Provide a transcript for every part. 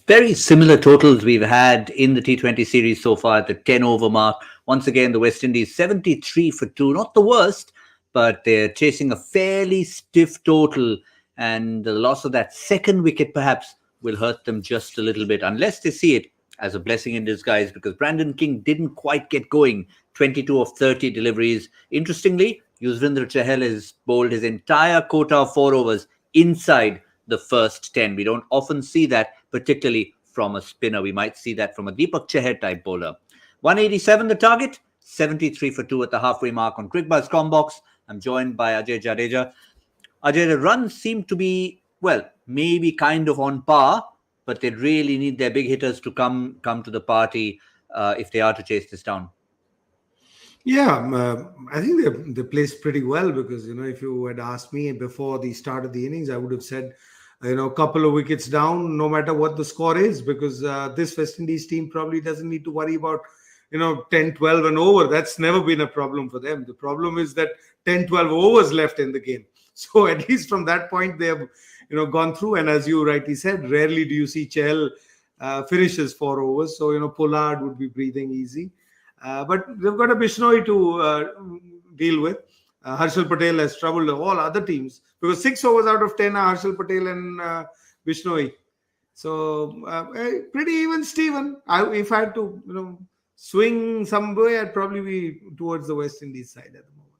Very similar totals we've had in the T20 series so far at the 10 over mark. Once again, the West Indies 73 for 2, not the worst, but they're chasing a fairly stiff total. And the loss of that second wicket perhaps will hurt them just a little bit, unless they see it as a blessing in disguise, because Brandon King didn't quite get going. 22 of 30 deliveries. Interestingly, Yuzvendra Chahal has bowled his entire quota of 4 overs inside the first 10. We don't often see that, particularly from a spinner. We might see that from a Deepak Chahar type bowler. 187 the target, 73 for 2 at the halfway mark on Cricbuzz Comm Box. I'm joined by Ajay Jadeja. Ajay, the runs seem to be, well, maybe kind of on par, but they really need their big hitters to come to the party if they are to chase this down. Yeah, I think they placed pretty well because, if you had asked me before the start of the innings, I would have said, a couple of wickets down, no matter what the score is, because this West Indies team probably doesn't need to worry about, 10, 12 and over. That's never been a problem for them. The problem is that 10, 12 overs left in the game. So at least from that point, they have, gone through. And as you rightly said, rarely do you see Chahal finishes 4 overs. So, Pollard would be breathing easy. But they've got a Bishnoi to deal with. Harshal Patel has troubled all other teams because 6 overs out of 10 are Harshal Patel and Bishnoi. So pretty even, Steven. If I had to, swing some way, I'd probably be towards the West Indies side at the moment.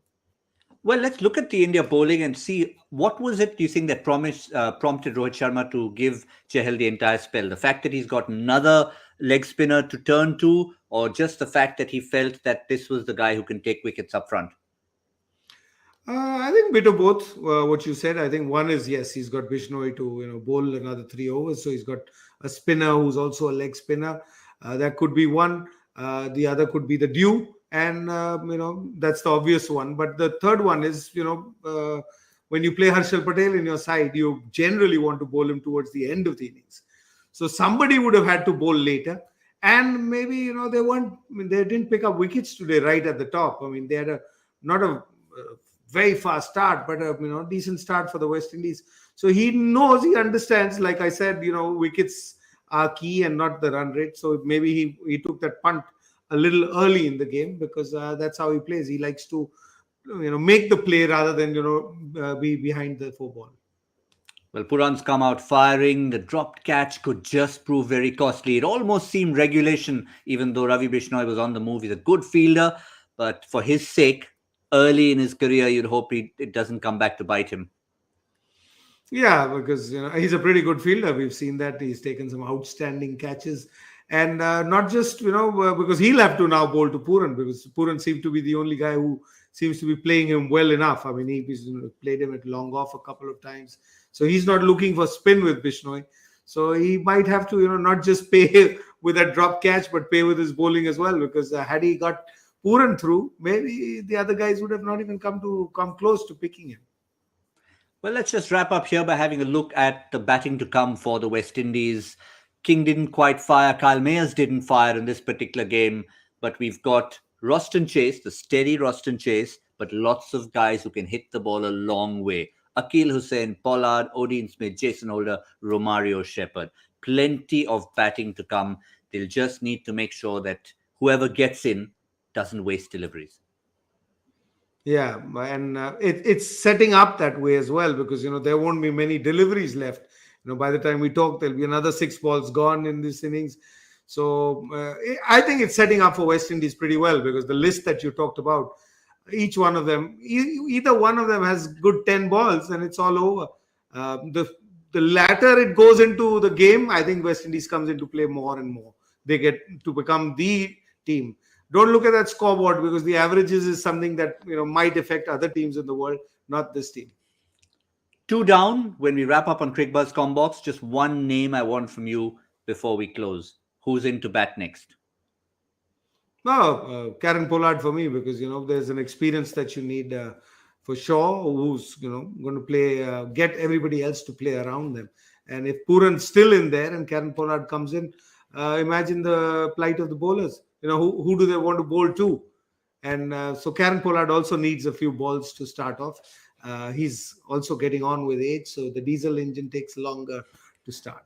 Well, let's look at the India bowling and see what was it, do you think, that prompted Rohit Sharma to give Chahal the entire spell? The fact that he's got another leg spinner to turn to, or just the fact that he felt that this was the guy who can take wickets up front? I think a bit of both. What you said, I think one is, yes, he's got Bishnoi to bowl another 3 overs, so he's got a spinner who's also a leg spinner. That could be one. The other could be the dew, and that's the obvious one. But the third one is, when you play Harshal Patel in your side, you generally want to bowl him towards the end of the innings. So somebody would have had to bowl later. And maybe, they didn't pick up wickets today right at the top. I mean, they had not a very fast start, but a decent start for the West Indies. So he understands, like I said, wickets are key and not the run rate. So maybe he took that punt a little early in the game because that's how he plays. He likes to, make the play rather than, be behind the 4 ball. Well, Puran's come out firing. The dropped catch could just prove very costly. It almost seemed regulation, even though Ravi Bishnoi was on the move. He's a good fielder, but for his sake, early in his career, you'd hope it doesn't come back to bite him. Yeah, because he's a pretty good fielder. We've seen that he's taken some outstanding catches, and not just because he'll have to now bowl to Puran because Puran seems to be the only guy who seems to be playing him well enough. I mean, he's played him at long off a couple of times, so he's not looking for spin with Bishnoi. So he might have to not just pay with a drop catch, but pay with his bowling as well. Because had he got Puran through, maybe the other guys would have not even come close to picking him. Well, let's just wrap up here by having a look at the batting to come for the West Indies. King didn't quite fire. Kyle Mayers didn't fire in this particular game. But we've got Roston Chase, the steady Roston Chase, but lots of guys who can hit the ball a long way. Akil Hussain, Pollard, Odin Smith, Jason Holder, Romario Shepherd. Plenty of batting to come. They'll just need to make sure that whoever gets in doesn't waste deliveries. Yeah, and it's setting up that way as well because there won't be many deliveries left. By the time we talk, there'll be another 6 balls gone in this innings. So I think it's setting up for West Indies pretty well because the list that you talked about, each one of them, either one of them has good 10 balls and it's all over. The latter it goes into the game, I think West Indies comes into play more and more. They get to become the team. Don't look at that scoreboard because the averages is something that might affect other teams in the world, not this team. 2 down when we wrap up on Cricbuzz Comm Box. Just one name I want from you before we close. Who's in to bat next? No, Karen Pollard for me because there's an experience that you need for sure. Who's going to play, get everybody else to play around them. And if Puran's still in there and Karen Pollard comes in, imagine the plight of the bowlers. Who do they want to bowl to? And so Karen Pollard also needs a few balls to start off. He's also getting on with age, so the diesel engine takes longer to start.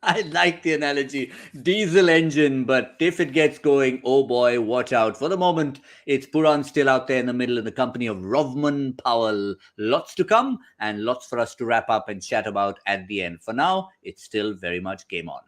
I like the analogy. Diesel engine, but if it gets going, oh boy, watch out. For the moment, it's Puran still out there in the middle in the company of Rovman Powell. Lots to come and lots for us to wrap up and chat about at the end. For now, it's still very much game on.